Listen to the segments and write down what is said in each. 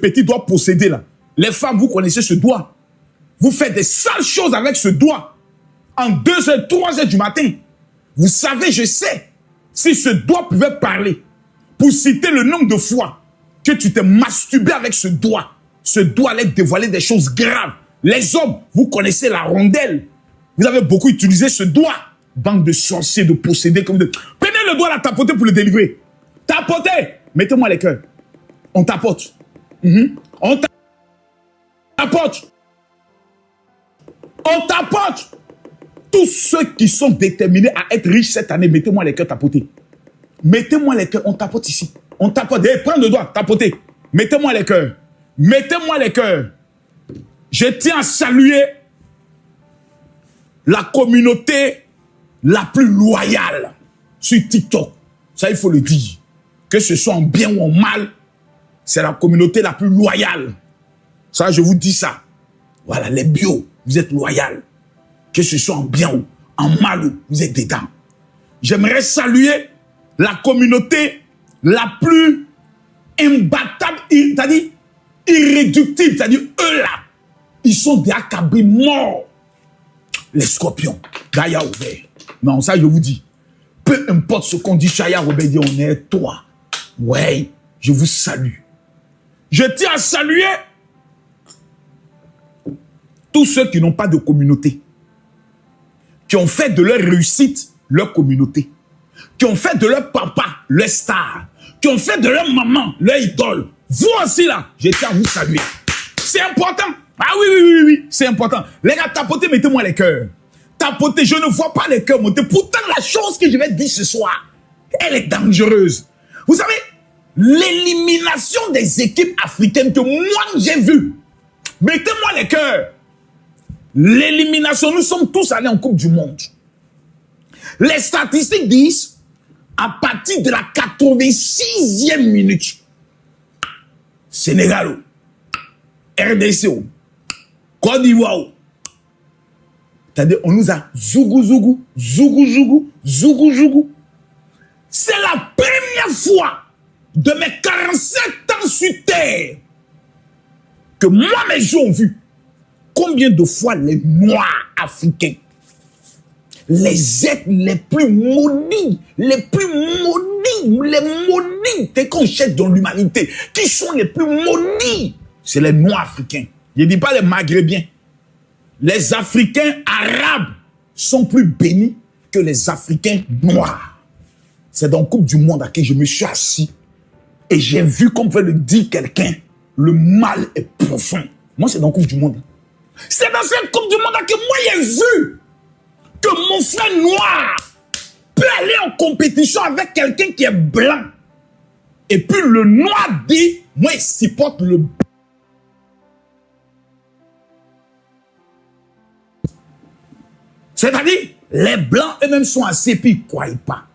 petit doigt possédé là. Les femmes, vous connaissez ce doigt. Vous faites des sales choses avec ce doigt. En 2h, 3h du matin. Vous savez, je sais, si ce doigt pouvait parler, pour citer le nombre de fois que tu t'es masturbé avec ce doigt allait dévoiler des choses graves. Les hommes, vous connaissez la rondelle. Vous avez beaucoup utilisé ce doigt. Bande de sorciers, de possédés. Comme de... Prenez le doigt, la tapoter pour le délivrer. Tapotez. Mettez-moi les cœurs. On tapote. On tapote. On tapote. Tous ceux qui sont déterminés à être riches cette année, mettez-moi les cœurs tapotés. Mettez-moi les cœurs. On tapote ici. On tapote. Prends le doigt, tapotez. Mettez-moi les cœurs. Mettez-moi les cœurs. Je tiens à saluer la communauté la plus loyale sur TikTok. Ça, il faut le dire. Que ce soit en bien ou en mal, c'est la communauté la plus loyale. Ça, je vous dis ça. Voilà, les bios, vous êtes loyaux. Que ce soit en bien ou en mal, vous êtes dedans. J'aimerais saluer la communauté la plus imbattable, c'est-à-dire irréductible, c'est-à-dire eux là, ils sont des acabris morts. Les scorpions, Gaïa Robert. Non, ça je vous dis, peu importe ce qu'on dit, Chaya Robert dit, on est toi. Ouais, je vous salue. Je tiens à saluer tous ceux qui n'ont pas de communauté, qui ont fait de leur réussite leur communauté, qui ont fait de leur papa leur star, qui ont fait de leur maman leur idole. Vous aussi là, je tiens à vous saluer. C'est important. Ah oui, c'est important. Les gars, tapotez, mettez-moi les cœurs. Tapotez, je ne vois pas les cœurs monter. Pourtant, la chose que je vais dire ce soir, elle est dangereuse. Vous savez, l'élimination des équipes africaines que moi j'ai vues, mettez-moi les cœurs. L'élimination, nous sommes tous allés en Coupe du Monde. Les statistiques disent, à partir de la 86e minute, Sénégal, RDC, Côte d'Ivoire, c'est-à-dire on nous a zougou. C'est la première fois de mes 47 ans sur terre que moi mes yeux ont vu combien de fois les Noirs africains, les êtres les plus maudits, les maudits qu'on cherche dans l'humanité, qui sont les plus maudits, c'est les Noirs africains. Je ne dis pas les Maghrébiens. Les Africains arabes sont plus bénis que les Africains noirs. C'est dans la Coupe du Monde à laquelle je me suis assis et j'ai vu, comme veut le dire quelqu'un, le mal est profond. Moi, c'est dans la Coupe du Monde. C'est dans cette Coupe du Monde que moi, j'ai vu que mon frère noir peut aller en compétition avec quelqu'un qui est blanc. Et puis le noir dit, moi, il supporte le blanc. C'est-à-dire, les blancs eux-mêmes sont assez, puis ils ne croient pas.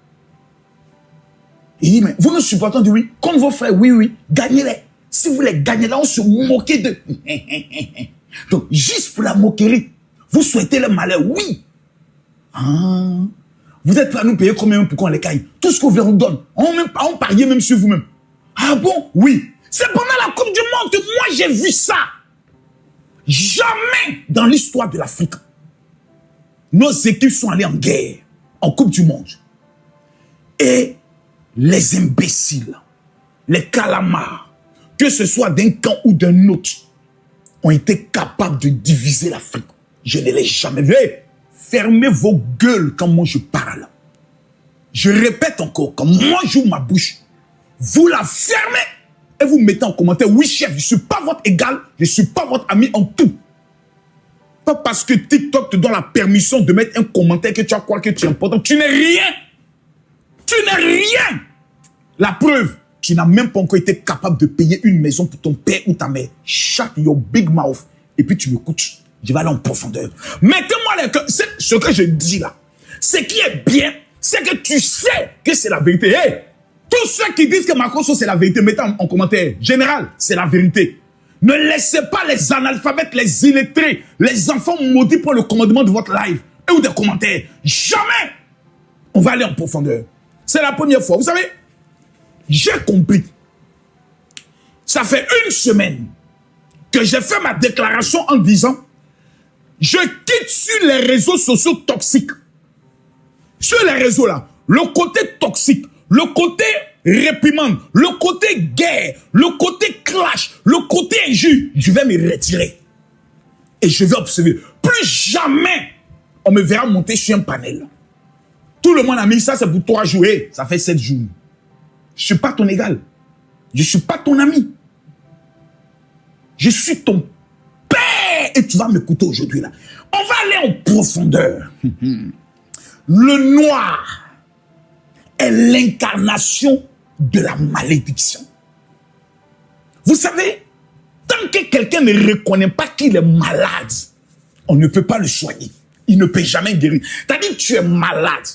Il dit, mais vous nous supportez, on dit oui. Comme vos frères, oui, gagnez-les. Si vous les gagnez là, on se moquait d'eux. Donc, juste pour la moquerie, vous souhaitez le malheur, oui. Ah, vous êtes prêts à nous payer combien pour qu'on les gagne? Tout ce qu'on vous donne. On pariait même sur vous-même. Ah bon? Oui. C'est pendant la Coupe du Monde que moi j'ai vu ça. Jamais dans l'histoire de l'Afrique, nos équipes sont allées en guerre, en Coupe du Monde. Et les imbéciles, les calamars, que ce soit d'un camp ou d'un autre, ont été capables de diviser l'Afrique. Je ne l'ai jamais vu. Fermez vos gueules quand moi je parle. Je répète encore, quand moi j'ouvre ma bouche, vous la fermez et vous mettez en commentaire, oui chef, je ne suis pas votre égal, je ne suis pas votre ami en tout. Pas parce que TikTok te donne la permission de mettre un commentaire que tu as quoi que tu es important. Tu n'es rien. Tu n'es rien. La preuve, tu n'as même pas encore été capable de payer une maison pour ton père ou ta mère. Shut your big mouth. Et puis tu m'écoutes. Je vais aller en profondeur. Mettez-moi les cœurs. Ce que je dis là, ce qui est bien, c'est que tu sais que c'est la vérité. Hey, tous ceux qui disent que Macron c'est la vérité, mettez en commentaire. Général, c'est la vérité. Ne laissez pas les analphabètes, les illettrés, les enfants maudits pour le commandement de votre live ou des commentaires. Jamais on va aller en profondeur. C'est la première fois. Vous savez, j'ai compris. Ça fait une semaine que j'ai fait ma déclaration en disant je quitte sur les réseaux sociaux toxiques. Sur les réseaux là, le côté toxique, le côté réprimande, le côté guerre, le côté clash, le côté injure, je vais me retirer. Et je vais observer. Plus jamais on me verra monter sur un panel. Tout le monde a mis ça, c'est pour 3 jours. Ça fait 7 jours. Je ne suis pas ton égal. Je ne suis pas ton ami. Je suis ton père. Et tu vas m'écouter aujourd'hui là. On va aller en profondeur. Le noir est l'incarnation de la malédiction. Vous savez, tant que quelqu'un ne reconnaît pas qu'il est malade, on ne peut pas le soigner. Il ne peut jamais guérir. C'est-à-dire que tu es malade.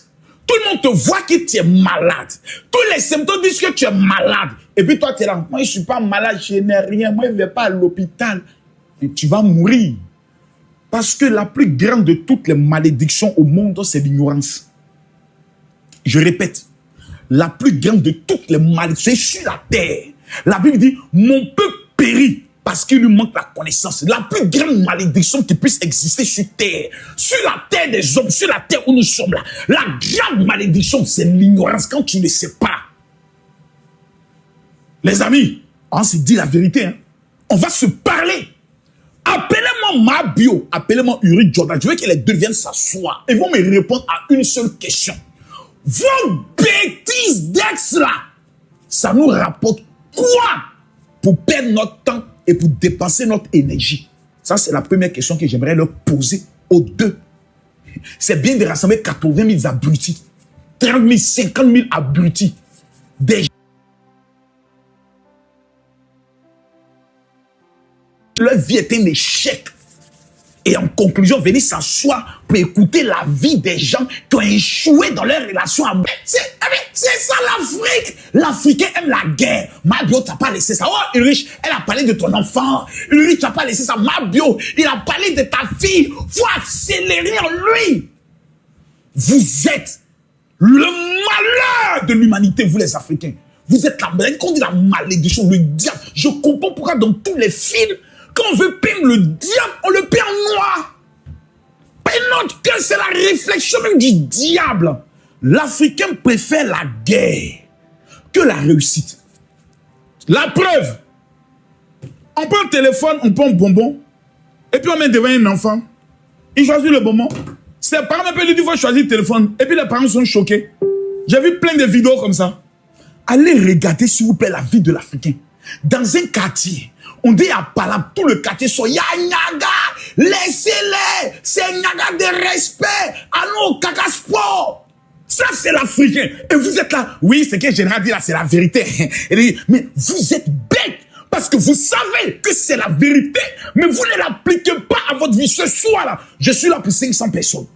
Tout le monde te voit que tu es malade. Tous les symptômes disent que tu es malade. Et puis toi, tu es là. Moi, je ne suis pas malade, je n'ai rien. Moi, je ne vais pas à l'hôpital. Et tu vas mourir. Parce que la plus grande de toutes les malédictions au monde, c'est l'ignorance. Je répète. La plus grande de toutes les malédictions sur la terre. La Bible dit, mon peuple périt parce qu'il lui manque la connaissance. La plus grande malédiction qui puisse exister sur la terre des hommes, sur la terre où nous sommes là. La grande malédiction, c'est l'ignorance quand tu ne sais pas. Les amis, on se dit la vérité. Hein? On va se parler. Appelez-moi Mabio, appelez-moi Uri Jordan. Je veux que les deux viennent s'asseoir et vont me répondre à une seule question. Vos bêtises d'ex là, ça nous rapporte quoi pour perdre notre temps et pour dépenser notre énergie? Ça, c'est la première question que j'aimerais leur poser aux deux. C'est bien de rassembler 80 000 abrutis, 30 000, 50 000 abrutis. Leur vie est un échec. Et en conclusion, venez s'asseoir pour écouter la vie des gens qui ont échoué dans leur relation à moi. C'est ça l'Afrique. L'Africain aime la guerre. Mabio, tu n'as pas laissé ça. Oh, Ulrich, elle a parlé de ton enfant. Ulrich, tu n'as pas laissé ça. Mabio, il a parlé de ta fille. Faut accélérer en lui. Vous êtes le malheur de l'humanité, vous les Africains. Vous êtes la malédiction, on dit la malédiction, le diable. Je comprends pourquoi dans tous les films, quand on veut peindre le diable, on le peint en noir. Et notre cœur, c'est la réflexion même du diable. L'Africain préfère la guerre que la réussite. La preuve, on prend un téléphone, on prend un bonbon, et puis on met devant un enfant. Il choisit le bonbon. Ses parents m'appellent, lui disent, il faut choisir le téléphone. Et puis les parents sont choqués. J'ai vu plein de vidéos comme ça. Allez regarder, s'il vous plaît, la vie de l'Africain. Dans un quartier, on dit à Palab, tout le quartier sont ya Nyaga, laissez-les, c'est Nyaga de respect, allons au Kaka Sport. Ça, c'est l'Africain. Et vous êtes là, oui, c'est que Général dit là, c'est la vérité. Mais vous êtes bête, parce que vous savez que c'est la vérité, mais vous ne l'appliquez pas à votre vie. Ce soir-là, je suis là pour 500 personnes.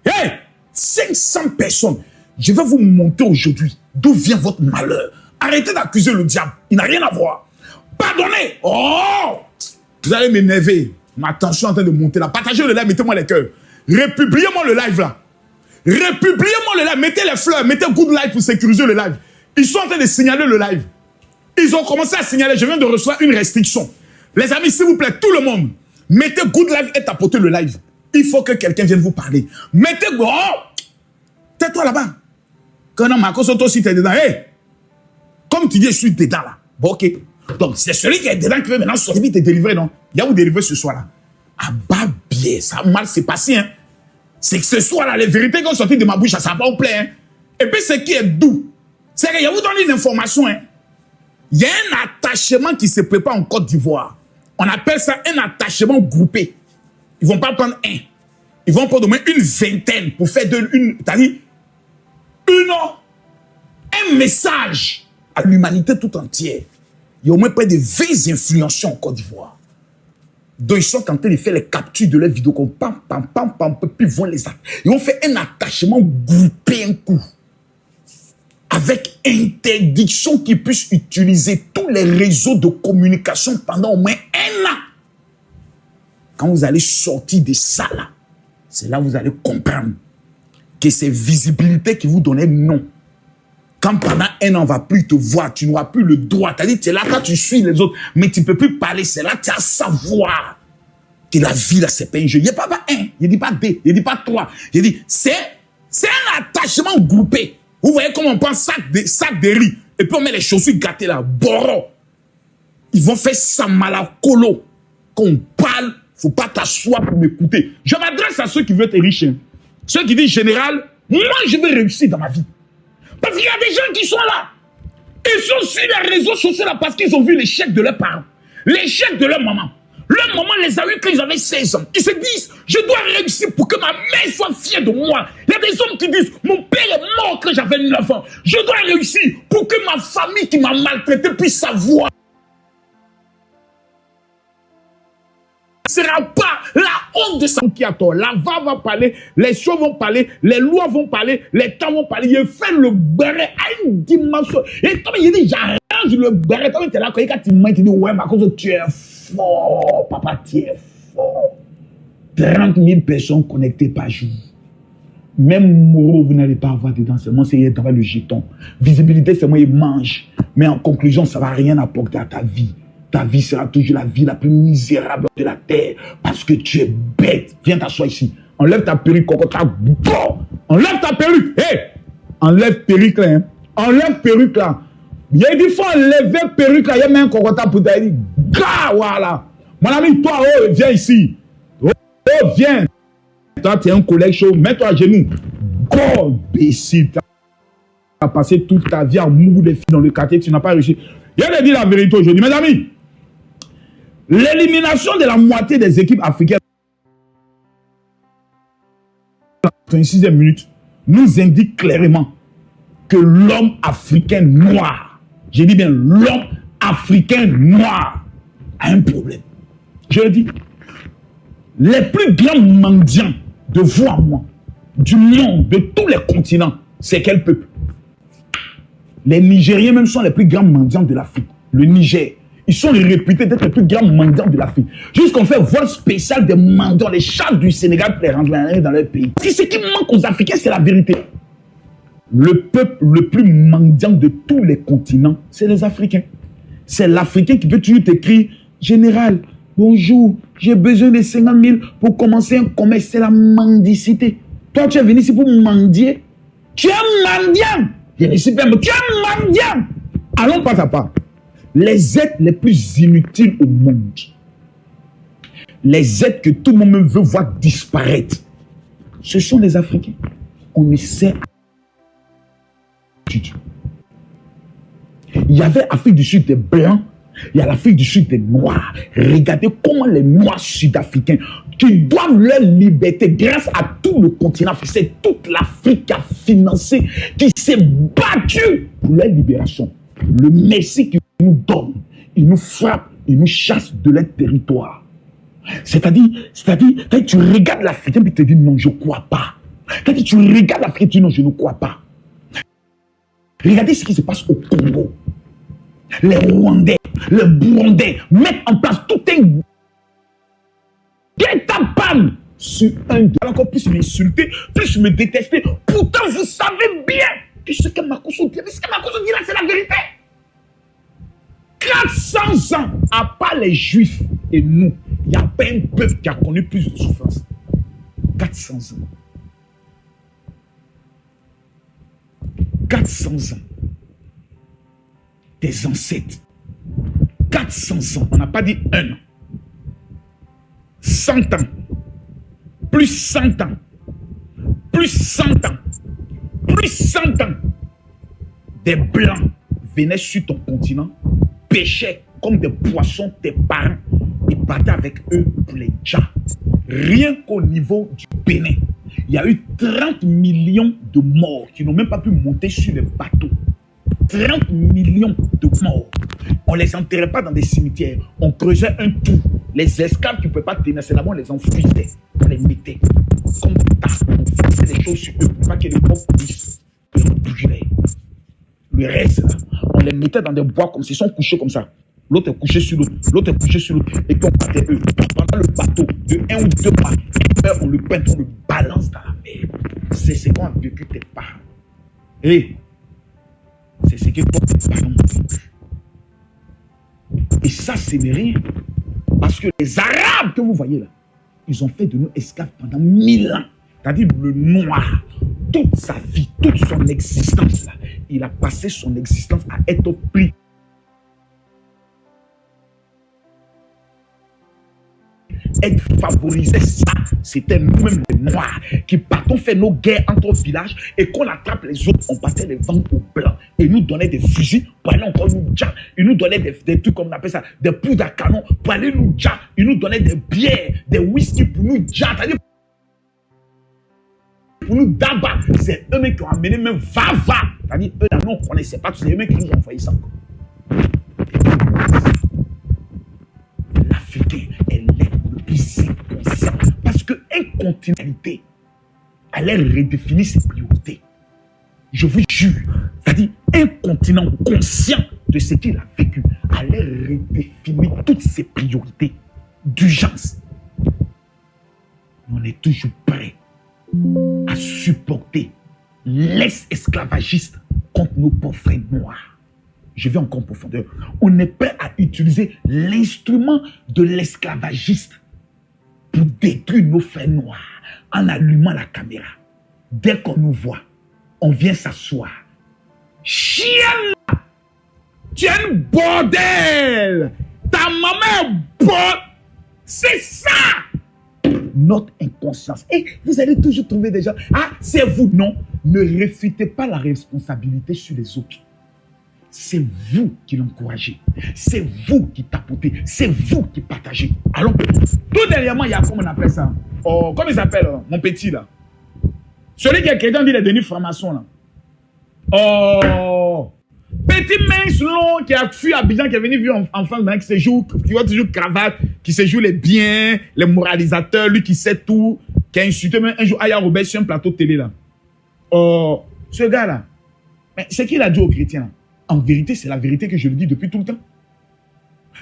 Hey, 500 personnes. Je vais vous montrer aujourd'hui d'où vient votre malheur. Arrêtez d'accuser le diable. Il n'a rien à voir. Pardonnez. Oh, vous allez m'énerver. Ma tension est en train de monter là. Partagez le live, mettez-moi les cœurs. Republiez-moi le live là. Republiez-moi le live. Mettez les fleurs, mettez good live pour sécuriser le live. Ils sont en train de signaler le live. Ils ont commencé à signaler. Je viens de recevoir une restriction. Les amis, s'il vous plaît, tout le monde, mettez good live et tapotez le live. Il faut que quelqu'un vienne vous parler. Mettez... Oh, tais-toi là-bas. Quand on m'a consulté aussi, t'es dedans. Hey, comme tu dis, je suis dedans là. Bon, ok. Donc, c'est celui qui est dedans qui veut maintenant sortir et te délivrer, non? Il va vous délivrer ce soir-là. Ah, bah, bien, ça a mal s'est passé, hein. C'est que ce soir-là, les vérités qui ont sorti de ma bouche, ça va pas vous plaire, hein. Et puis, ce qui est doux, c'est qu'il vous donne une information, hein. Il y a un attachement qui se prépare en Côte d'Ivoire. On appelle ça un attachement groupé. Ils ne vont pas prendre un. Ils vont prendre au moins une vingtaine pour faire c'est-à-dire, un message à l'humanité tout entière. Il y a au moins près de 20 influenceurs en Côte d'Ivoire. Donc, ils sont en train de faire les captures de leurs vidéos comme pam, pam, pam, pam, puis ils vont les actes. Ils vont faire un attachement groupé un coup. Avec interdiction qu'ils puissent utiliser tous les réseaux de communication pendant au moins 1 an. Quand vous allez sortir de ça là, c'est là que vous allez comprendre que c'est visibilité qui vous donnait non. Quand pendant un an, on ne va plus te voir, tu n'auras plus le droit. C'est-à-dire, tu es là quand tu suis les autres, mais tu ne peux plus parler. C'est là que tu as à savoir que la vie, là, c'est pas un jeu. Il n'y a pas un, il ne dit pas deux, il ne dit pas trois. Il dit, c'est un attachement groupé. Vous voyez comment on prend sac de riz, et puis on met les chaussures gâtées là, boro. Ils vont faire ça malacolo. Quand on parle, il ne faut pas t'asseoir pour m'écouter. Je m'adresse à ceux qui veulent être riches. Hein. Ceux qui disent, général, moi, je veux réussir dans ma vie. Parce qu'il y a des gens qui sont là. Ils sont sur les réseaux sociaux là parce qu'ils ont vu l'échec de leurs parents, l'échec de leur maman. Leur maman les a eu quand ils avaient 16 ans. Ils se disent, je dois réussir pour que ma mère soit fière de moi. Il y a des hommes qui disent, mon père est mort quand j'avais 9 ans. Je dois réussir pour que ma famille qui m'a maltraité puisse savoir. Ce ne sera pas la honte de ça qui a tort. La va parler, les choses vont parler, les lois vont parler, les temps vont parler. Il fait le béret à une dimension. Et comme il dit, j'arrange le béret. Quand tu es là, quand tu m'as dit, ouais, mais à cause de tu es fort, papa, tu es fort. 30 000 personnes connectées par jour. Même Moreau, vous n'allez pas avoir dedans, seulement c'est dans le jeton. Visibilité, c'est moi, il mange. Mais en conclusion, ça ne va rien apporter à ta vie. Ta vie sera toujours la vie la plus misérable de la terre parce que tu es bête. Viens t'asseoir ici. Enlève ta perruque, Kokota. Enlève ta perruque. Hé! Enlève perruque là. Hein. Enlève perruque là. Il y a dit, il faut enlever perruque là. Il y a même un Kokota pour te dire, gars, voilà. Mon ami, toi, oh, viens ici. Oh, viens. Toi, tu es un collègue chaud. Mets-toi à genoux. God, imbécile. Tu as passé toute ta vie à mourir des filles dans le quartier. Tu n'as pas réussi. Il a dit la vérité aujourd'hui. Mes amis, l'élimination de la moitié des équipes africaines dans la 6e minute nous indique clairement que l'homme africain noir, j'ai dit bien l'homme africain noir, a un problème. Je le dis, les plus grands mendiants de vous à moi, du monde, de tous les continents, c'est quel peuple? Les Nigériens même sont les plus grands mendiants de l'Afrique. Le Niger. Ils sont réputés d'être les plus grands mendiants de l'Afrique. Jusqu'on fait vol spécial des mendiants, les chats du Sénégal pour les rendre dans leur pays. Ce qui manque aux Africains, c'est la vérité. Le peuple le plus mendiant de tous les continents, c'est les Africains. C'est l'Africain qui peut toujours t'écrire, général, bonjour, j'ai besoin de 50 000 pour commencer un commerce. C'est la mendicité. Toi, tu es venu ici pour mendier. Tu es un mendiant. Tu es un mendiant. Allons pas à pas. Les êtres les plus inutiles au monde, les êtres que tout le monde veut voir disparaître, ce sont les Africains. On essaie. Il y avait l'Afrique du Sud des Blancs, il y a l'Afrique du Sud des Noirs. Regardez comment les Noirs sud-africains, qui doivent leur liberté grâce à tout le continent africain, c'est toute l'Afrique qui a financé, qui s'est battue pour leur libération. Le Messie qui nous donne, il nous frappe, il nous chasse de leur territoire. C'est-à-dire, quand tu regardes l'Africain et tu te dis non, je ne crois pas. Quand tu regardes l'Africain, tu dis non, je ne crois pas. Regardez ce qui se passe au Congo. Les Rwandais, les Burundais mettent en place tout un guet-apens sur un de encore plus m'insulter, plus me détester. Pourtant, vous savez bien que ce que Makosso dit, ce que Makosso dit là, c'est la vérité. 400 ans, à part les Juifs et nous, il n'y a pas un peuple qui a connu plus de souffrance. 400 ans. 400 ans. Des ancêtres. 400 ans. On n'a pas dit 1 an. 100 ans. Plus 100 ans. Plus 100 ans. Plus 100 ans. Des Blancs venaient sur ton continent, pêchaient comme des poissons tes parents et battaient avec eux pour les djats. Rien qu'au niveau du Bénin, il y a eu 30 millions de morts qui n'ont même pas pu monter sur les bateaux. 30 millions de morts. On ne les enterrait pas dans des cimetières. On creusait un trou. Les esclaves qui ne pouvaient pas tenir, c'est là-bas on les enfouissait. On les mettait comme ça. On faisait des choses sur eux pour pas que les morts puissent les brûler. Le reste, là, on les mettait dans des bois comme s'ils sont couchés comme ça. L'autre est couché sur l'autre, l'autre est couché sur l'autre. Et puis on battait eux. Pendant le bateau, de 1 ou 2 pas, on le peint, on le balance dans la mer. C'est ce qu'on a vécu tes parents. Et C'est ce qui porte par mon bouche. Et ça, ce n'est rien. Parce que les Arabes que vous voyez là, ils ont fait de nous esclaves pendant 1000 ans. C'est-à-dire le noir, toute sa vie, toute son existence là, il a passé son existence à être pris. Être favorisé, ça, c'était nous-mêmes les Noirs qui partons faire nos guerres entre villages et qu'on attrape les autres, on partait les vendre aux Blancs et nous donnait des fusils pour aller encore nous dire. Ils nous donnaient des trucs comme on appelle ça, des poudres à canon pour aller nous dire. Ils nous donnaient des bières, des whisky pour nous dire. C'est-à-dire pour nous d'abat. C'est eux-mêmes qui ont amené même va. C'est-à-dire eux là, nous on ne connaissait pas, c'est eux-mêmes qui nous ont envoyé ça encore. L'Africain est l'être le plus inconscient parce que incontinualité allait redéfinir ses priorités. Je vous jure, c'est-à-dire un continent conscient de ce qu'il a vécu allait redéfinir toutes ses priorités d'urgence. On est toujours prêt à supporter l'ex-esclavagiste contre nos pauvres frères noirs. Je vais encore en profondeur. On est prêt à utiliser l'instrument de l'esclavagiste pour détruire nos frères noirs en allumant la caméra. Dès qu'on nous voit, on vient s'asseoir. Chienne, tu es un bordel. Ta maman est bonne. C'est ça. Notre inconscience. Et vous allez toujours trouver des gens. Ah, c'est vous. Non, ne réfutez pas la responsabilité sur les autres. C'est vous qui l'encouragez. C'est vous qui tapotez. C'est vous qui partagez. Alors, tout dernièrement, il y a, comment on appelle ça? Oh, comment il s'appelle, mon petit là? Celui qui est chrétien, il est devenu franc-maçon là. Oh, petit mince long qui a fui à Abidjan, qui est venu vivre en France, qui se joue, qui voit toujours cravate, qui se joue les biens, les moralisateurs, lui qui sait tout, qui a insulté même un jour Aya Robert sur un plateau de télé là. Oh, ce gars là, c'est qu'il a dit aux chrétiens. En vérité, c'est la vérité que je le dis depuis tout le temps.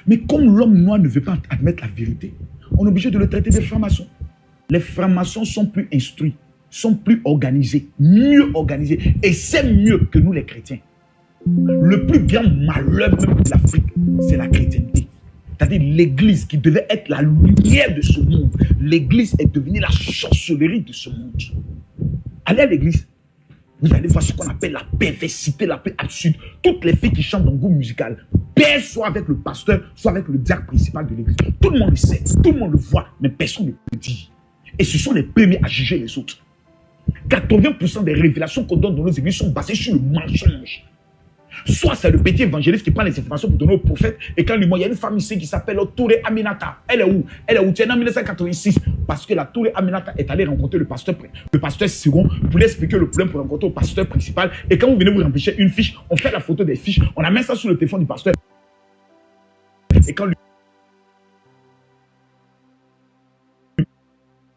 Mais comme l'homme noir ne veut pas admettre la vérité, on est obligé de le traiter de franc-maçon. Les francs-maçons sont plus instruits, sont plus organisés, mieux organisés. Et c'est mieux que nous les chrétiens. Le plus grand malheur même de l'Afrique, c'est la chrétienté. C'est-à-dire l'église qui devait être la lumière de ce monde. L'église est devenue la sorcellerie de ce monde. Allez à l'église. Vous allez voir ce qu'on appelle la perversité, la paix absurde. Toutes les filles qui chantent dans le groupe musical paient soit avec le pasteur, soit avec le diacre principal de l'église. Tout le monde le sait, tout le monde le voit, mais personne ne le dit. Et ce sont les premiers à juger les autres. 80% des révélations qu'on donne dans nos églises sont basées sur le mensonge. Soit c'est le petit évangéliste qui prend les informations pour donner au prophète, et quand lui, il y a une femme ici qui s'appelle Touré Aminata. Elle est où? Elle est où? Tu es en 1986. Parce que la Touré Aminata est allée rencontrer le pasteur second pour lui expliquer le problème pour rencontrer le pasteur principal. Et quand vous venez vous remplir une fiche, on fait la photo des fiches, on amène ça sur le téléphone du pasteur. Et quand lui.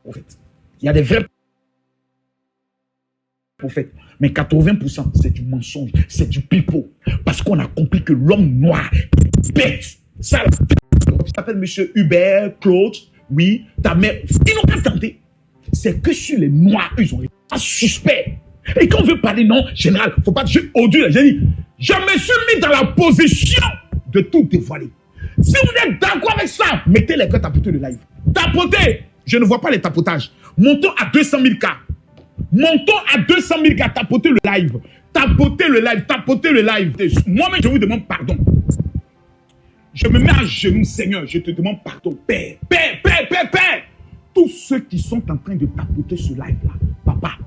Prophète. Il y a des vrais prophètes. Mais 80%, c'est du mensonge, c'est du pipeau. Parce qu'on a compris que l'homme noir est bête. Ça, tu t'appelles monsieur Hubert, Claude, oui, ta mère. Ils n'ont pas tenté. C'est que sur les noirs, ils ont été suspects. Et quand on veut parler, non, général, faut pas dire odieux. J'ai dit, je me suis mis dans la position de tout dévoiler. Si vous êtes d'accord avec ça, mettez les gars tapoter le live. Tapoter, je ne vois pas les tapotages. Montons à 200 000 cas. Montons à 200 000 cas, tapotez le live. Tapotez le live, tapotez le live. Moi-même, je vous demande pardon. Je me mets à genoux, Seigneur, je te demande pardon. Père, Père, Père, Père, Père. Tous ceux qui sont en train de tapoter ce live-là, papa,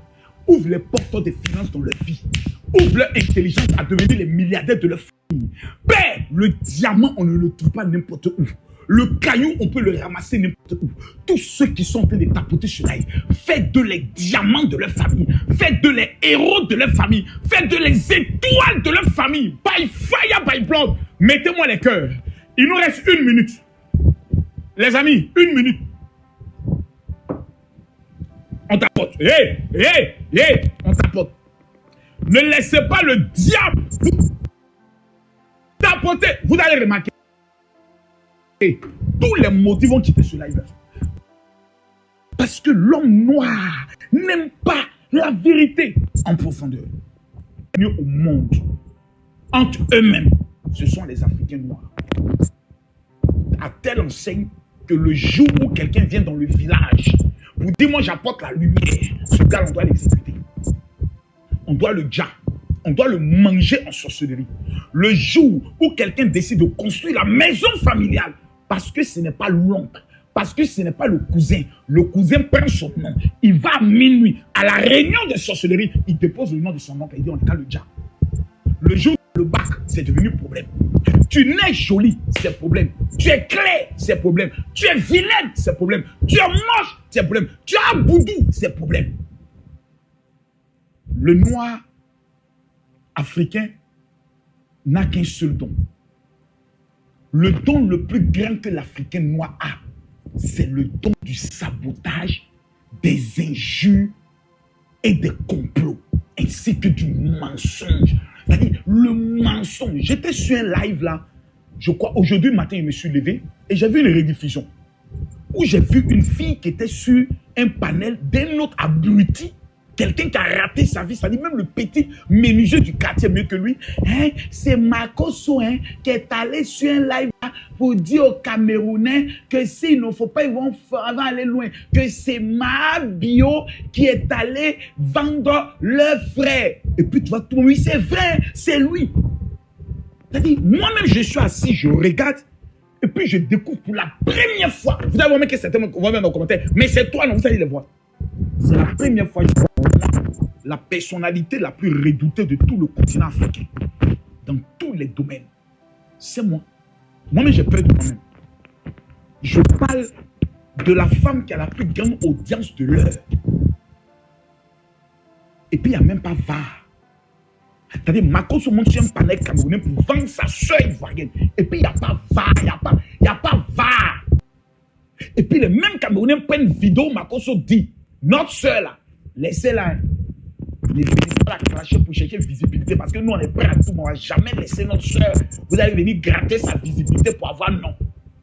ouvre les portes des finances dans leur vie. Ouvre leur intelligence à devenir les milliardaires de leur famille. Père, le diamant, on ne le trouve pas n'importe où. Le caillou, on peut le ramasser n'importe où. Tous ceux qui sont en train de tapoter ce live, faites de les diamants de leur famille. Faites de les héros de leur famille. Faites de les étoiles de leur famille. By fire, by blood. Mettez-moi les cœurs. Il nous reste 1 minute. Les amis, 1 minute. On tapote. On tapote. Ne laissez pas le diable vous tapoter. Vous allez remarquer. Et tous les motifs vont quitter ce live-là. Parce que l'homme noir n'aime pas la vérité en profondeur. Au monde, entre eux-mêmes, ce sont les Africains noirs. À telle enseigne que le jour où quelqu'un vient dans le village pour dire moi j'apporte la lumière, ce gars on doit l'exécuter. On doit le dire. On doit le manger en sorcellerie. Le jour où quelqu'un décide de construire la maison familiale, parce que ce n'est pas l'oncle, parce que ce n'est pas le cousin prend son nom, il va à minuit, à la réunion de sorcellerie, il dépose le nom de son oncle et il dit on est le dia. Le jour où le bac, c'est devenu problème. Tu nais joli, c'est problème. Tu es clair, c'est problème. Tu es vilaine, c'est problème. Tu es moche, c'est problème. Tu as un boudou, c'est problème. Le noir africain n'a qu'un seul don. Le don le plus grand que l'Africain noir a, c'est le don du sabotage, des injures et des complots, ainsi que du mensonge. C'est-à-dire, le mensonge. J'étais sur un live là, je crois, aujourd'hui matin, je me suis levé et j'ai vu une rediffusion où j'ai vu une fille qui était sur un panel d'un autre abruti. Quelqu'un qui a raté sa vie, c'est-à-dire même le petit menuisier du quartier mieux que lui. Hein, c'est Makosso qui est allé sur un live pour dire aux Camerounais que s'il ne faut pas, ils vont aller loin. Que c'est Mabio qui est allé vendre leur frère. Et puis tu vois tout le monde, oui, c'est vrai, c'est lui. C'est-à-dire, moi-même, je suis assis, je regarde, et puis je découvre pour la première fois. Vous allez voir que certains vont mettre dans les commentaires, mais c'est toi, non, vous allez les voir. C'est la première fois que je vois la personnalité la plus redoutée de tout le continent africain, dans tous les domaines. C'est moi. Moi-même, j'ai peur de moi-même. Je parle de la femme qui a la plus grande audience de l'heure. Et puis, il n'y a même pas VAR. C'est-à-dire, Makosso monte sur un panel camerounais pour vendre sa soeur ivoirienne. Et puis, il n'y a pas VAR. Il n'y a pas VAR. Et puis, les mêmes Camerounais prennent vidéo, Makosso dit, notre soeur là, laissez-la. Les visiteurs la cracher pour chercher visibilité parce que nous on est prêts à tout, mais on ne va jamais laisser notre soeur. Vous allez venir gratter sa visibilité pour avoir non.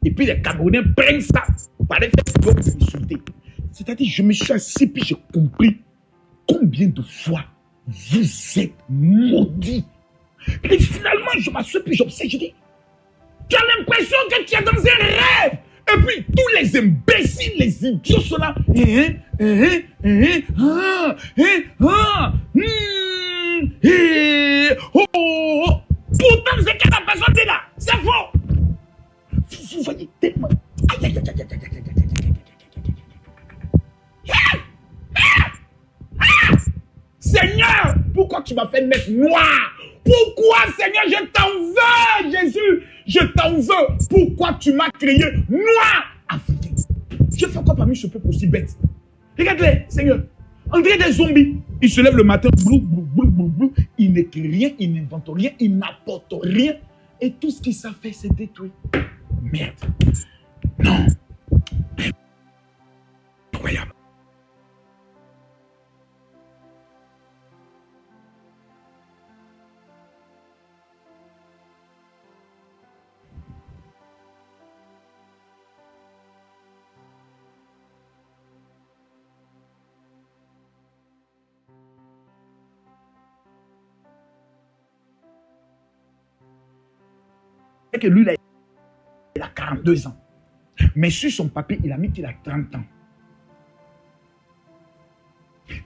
Et puis les Camerounais prennent ça pour aller faire vidéo pour insulter. C'est-à-dire, je me suis assis puis j'ai compris combien de fois vous êtes maudits. Et finalement, je m'assois puis j'observe, je dis, tu as l'impression que tu es dans un rêve. Et puis, tous les imbéciles, les idiots sont là. Pourtant, c'est que la personne est là. C'est faux. Vous voyez tellement. Aïe, aïe, aïe, aïe, aïe, aïe. Seigneur, pourquoi tu m'as fait mettre noir? Pourquoi, Seigneur, je t'en veux, Jésus? Je t'en veux. Pourquoi tu m'as créé noir africain? Je fais quoi parmi ce peuple aussi bête? Regarde-les, Seigneur. On dirait des zombies. Ils se lèvent le matin, blou, blou, blou, blou, blou. Ils n'écrivent rien, ils n'inventent rien, ils n'apportent rien. Et tout ce qu'ils savent faire, c'est détruire. Merde. Non. Incroyable. Que lui, il a 42 ans. Mais sur son papier, il a mis qu'il a 30 ans.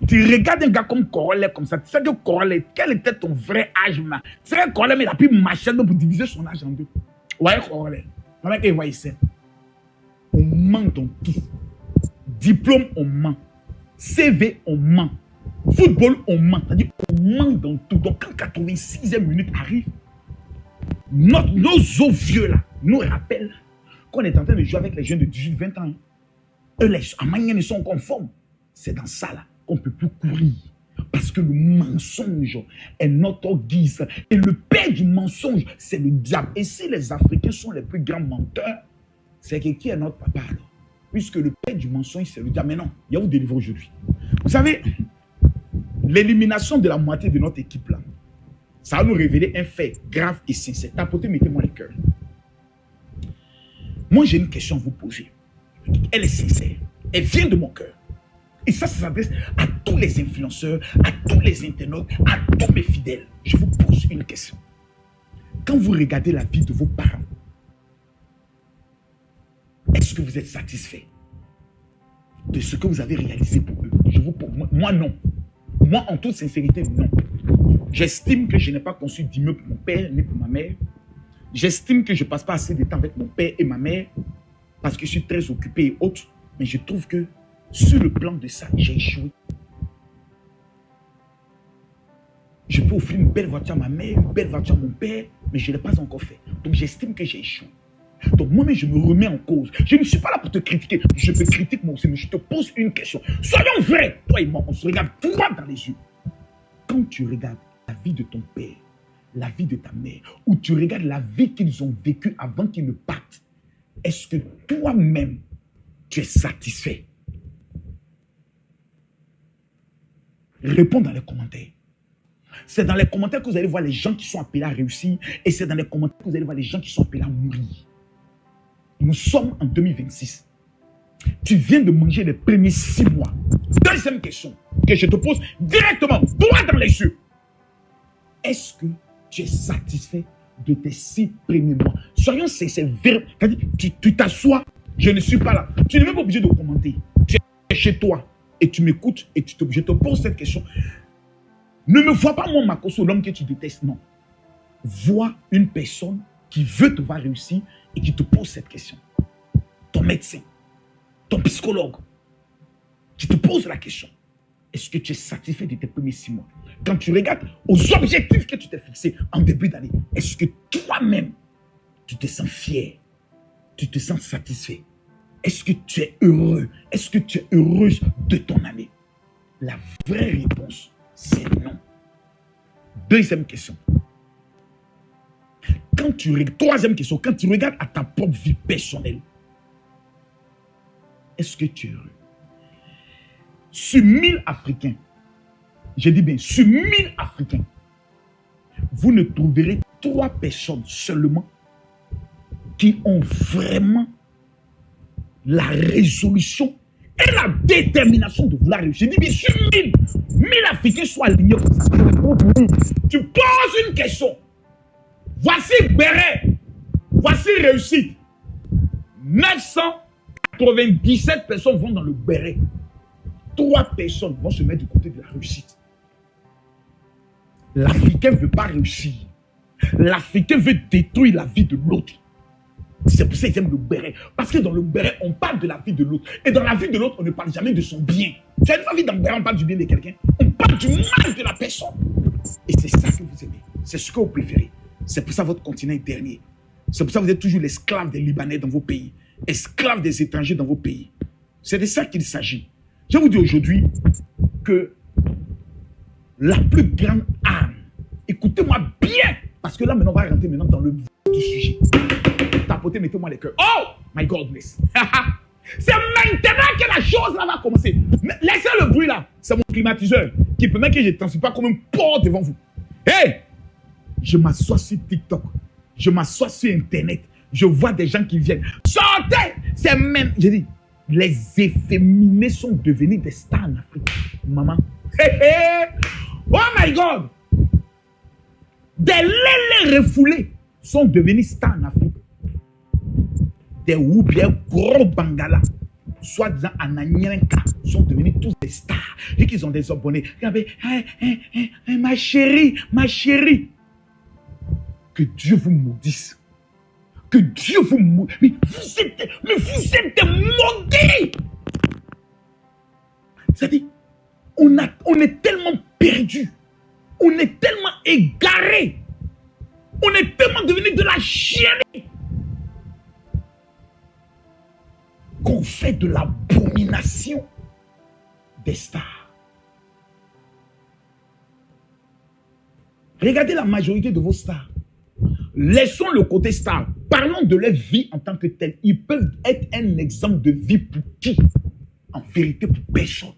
Tu regardes un gars comme Corolle, comme ça, tu sais que Corolle, quel était ton vrai âge, man? Tu sais que Corolle, mais il a pu marcher pour diviser son âge en deux. Ouais, Corolle. Le mec, il voit ici. On ment dans tout. Diplôme, on ment. CV, on ment. Football, on ment. C'est-à-dire, on ment dans tout. Donc, quand 86e minute arrive, nos os vieux là nous rappellent qu'on est en train de jouer avec les jeunes de 18-20 ans. Eux, les Amaniens ne sont conformes. C'est dans ça là qu'on ne peut plus courir. Parce que le mensonge est notre guise. Et le père du mensonge, c'est le diable. Et si les Africains sont les plus grands menteurs, c'est que qui est notre papa alors? Puisque le père du mensonge, c'est le diable. Mais non, il y a où délivrer aujourd'hui. Vous savez, l'élimination de la moitié de notre équipe là, ça va nous révéler un fait grave et sincère. Tapotez, mettez-moi les cœurs. Moi, j'ai une question à vous poser. Elle est sincère. Elle vient de mon cœur. Et ça s'adresse à tous les influenceurs, à tous les internautes, à tous mes fidèles. Je vous pose une question. Quand vous regardez la vie de vos parents, est-ce que vous êtes satisfait de ce que vous avez réalisé pour eux? Moi, non. Moi, en toute sincérité, non. J'estime que je n'ai pas conçu d'immeuble pour mon père ni pour ma mère. J'estime que je ne passe pas assez de temps avec mon père et ma mère parce que je suis très occupé et autres. Mais je trouve que sur le plan de ça, j'ai échoué. Je peux offrir une belle voiture à ma mère, une belle voiture à mon père, mais je ne l'ai pas encore fait. Donc j'estime que j'ai échoué. Donc moi-même, je me remets en cause. Je ne suis pas là pour te critiquer. Je te critique moi aussi, mais je te pose une question. Soyons vrais, toi et moi, on se regarde droit dans les yeux. Quand tu regardes la vie de ton père, la vie de ta mère, ou tu regardes la vie qu'ils ont vécue avant qu'ils ne partent, est-ce que toi-même, tu es satisfait? Réponds dans les commentaires. C'est dans les commentaires que vous allez voir les gens qui sont appelés à réussir, et c'est dans les commentaires que vous allez voir les gens qui sont appelés à mourir. Nous sommes en 2026. Tu viens de manger les premiers 6 mois. Deuxième question que je te pose directement, droit dans les yeux. Est-ce que tu es satisfait de tes 6 premiers mois? Soyons sincères. Tu t'assois, je ne suis pas là. Tu n'es même pas obligé de commenter. Tu es chez toi et tu m'écoutes et je te pose cette question. Ne me vois pas moi, Makosso, l'homme que tu détestes, non. Vois une personne qui veut te voir réussir et qui te pose cette question. Ton médecin, ton psychologue, qui te pose la question. Est-ce que tu es satisfait de tes premiers 6 mois? Quand tu regardes aux objectifs que tu t'es fixés en début d'année, est-ce que toi-même, tu te sens fier? Tu te sens satisfait? Est-ce que tu es heureux? Est-ce que tu es heureuse de ton année? La vraie réponse, c'est non. Deuxième question. Troisième question, quand tu regardes à ta propre vie personnelle, est-ce que tu es heureux? Sur 1000 Africains, je dis bien, sur 1000 Africains, vous ne trouverez 3 personnes seulement qui ont vraiment la résolution et la détermination de vouloir réussir. Je dis bien, sur 1000 Africains sont alignés comme ça. Tu poses une question. Voici béret. Voici réussite. 997 personnes vont dans le béret. 3 personnes vont se mettre du côté de la réussite. L'Africain ne veut pas réussir. L'Africain veut détruire la vie de l'autre. C'est pour ça qu'ils aiment le béret. Parce que dans le béret, on parle de la vie de l'autre. Et dans la vie de l'autre, on ne parle jamais de son bien. Tu as une fois vu dans le béret, on parle du bien de quelqu'un. On parle du mal de la personne. Et c'est ça que vous aimez. C'est ce que vous préférez. C'est pour ça que votre continent est dernier. C'est pour ça que vous êtes toujours l'esclave des Libanais dans vos pays. Esclave des étrangers dans vos pays. C'est de ça qu'il s'agit. Je vous dis aujourd'hui que la plus grande arme, écoutez-moi bien, parce que là maintenant on va rentrer maintenant dans le vif du sujet. Tapotez, mettez-moi les cœurs. Oh my God, bless. C'est maintenant que la chose là va commencer. Laissez le bruit là. C'est mon climatiseur qui permet que je ne transmette pas comme un porc devant vous. Hey! Je m'assois sur TikTok. Je m'assois sur Internet. Je vois des gens qui viennent. Sortez! C'est même, je dis, les efféminés sont devenus des stars en Afrique. Maman. Hey, hey. Oh my God! Des lélés refoulés sont devenus stars en Afrique. Des Woubiens gros Bangala, soi-disant Ananienka, sont devenus tous des stars. Et qu'ils ont des abonnés. Regardez, ma chérie, ma chérie. Que Dieu vous maudisse. Que Dieu vous maudisse. Mais vous êtes des maudits. C'est-à-dire, on est tellement perdu. On est tellement égaré. On est tellement devenu de la chiennerie qu'on fait de l'abomination des stars. Regardez la majorité de vos stars. Laissons le côté star. Parlons de leur vie en tant que telle. Ils peuvent être un exemple de vie pour qui? En vérité, pour personne.